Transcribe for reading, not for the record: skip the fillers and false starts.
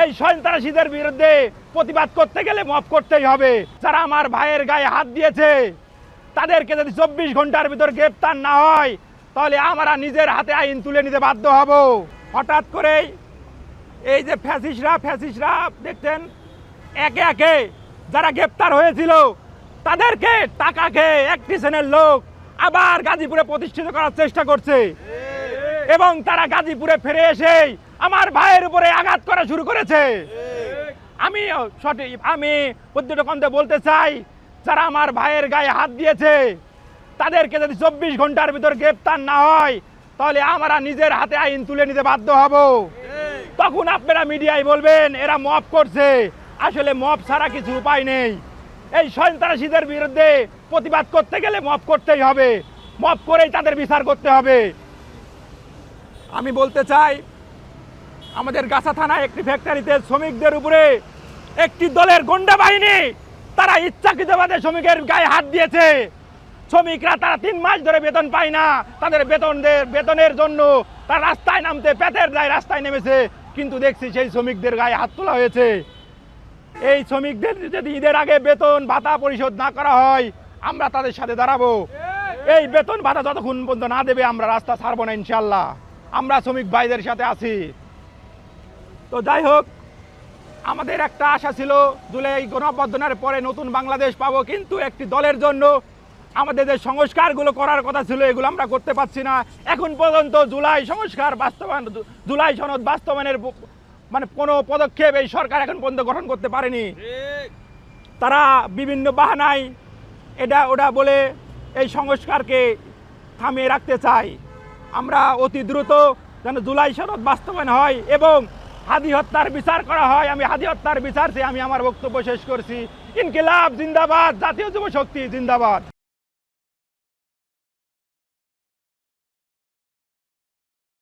এই সন্ত্রাসীদের বিরুদ্ধে প্রতিবাদ করতে গেলে মব করতেই হবে। যারা আমার ভাইয়ের গায়ে হাত দিয়েছে তাদেরকে যদি 24 ঘন্টার ভিতর গ্রেফতার না হয় তাহলে আমরা নিজের হাতে আইন তুলে নিতে বাধ্য হব। হঠাৎ করেই এই যে ফ্যাসিস্টরা দেখছেন একে একে যারা গ্রেপ্তার হয়েছিল তাদেরকে টাকা খেয়ে একটি শ্রেণীর লোক আবার গাজীপুরে প্রতিষ্ঠিত করার চেষ্টা করছে এবং তারা গাজীপুরে ফিরে এসে আমার ভাইয়ের উপরে আঘাত করা শুরু করেছে। আমি পর্যটকদের বলতে চাই, যারা আমার ভাইয়ের গায়ে হাত দিয়েছে তাদেরকে যদি 24 ঘন্টার ভিতর গ্রেফতার না হয় তাহলে আমরা নিজের হাতে আইন তুলে নিতে বাধ্য হব। তখন আপনারা মিডিয়ায় বলবেন এরা মব করছে, আসলে মব ছাড়া কিছু উপায় নেই। এই সন্ত্রাসীদের বিরুদ্ধে প্রতিবাদ করতে গেলে মব করতেই হবে, মব করেই তাদের বিচার করতে হবে। আমি বলতে চাই, আমাদের গাছা থানায় একটি ফ্যাক্টরিতে শ্রমিকদের উপরে একটি দলের গুন্ডা বাহিনী তারা ইচ্ছাকৃতভাবে শ্রমিকের গায়ে হাত দিয়েছে। শ্রমিকরা তারা 3 মাস ধরে বেতন পায় না, তাদের বেতনের জন্য তারা রাস্তায় নামতে পেটের দায় রাস্তায় নেমেছে, কিন্তু দেখছি সেই শ্রমিকদের গায়ে হাত তোলা হয়েছে। এই শ্রমিকদের যদি ঈদের আগে বেতন ভাতা পরিশোধ না করা হয় আমরা তাদের সাথে দাঁড়াবো। এই বেতন ভাতা যতক্ষণ পর্যন্ত না দেবে আমরা রাস্তা ছাড়বো না ইনশাল্লাহ। আমরা শ্রমিক ভাইদের সাথে আছি। তো যাই হোক, আমাদের একটা আশা ছিল জুলাই গণঅভ্যুত্থানের পরে নতুন বাংলাদেশ পাবো, কিন্তু একটি দলের জন্য আমাদের যে সংস্কারগুলো করার কথা ছিল এগুলো আমরা করতে পারছি না। এখন পর্যন্ত জুলাই সনদ বাস্তবায়নের কোনো পদক্ষেপ এই সরকার এখন পর্যন্ত গ্রহণ করতে পারেনি। তারা বিভিন্ন বাহানায় এটা ওটা বলে এই সংস্কারকে থামিয়ে রাখতে চায়। আমরা অতি দ্রুত যেন জুলাই সনদ বাস্তবায়ন হয় এবং হাদি হত্যার বিচার করা হয়। আমি হাদি হত্যার বিচার চেয়ে আমি আমার বক্তব্য শেষ করছি। ইনকিলাব জিন্দাবাদ, জাতীয় যুব শক্তি জিন্দাবাদ।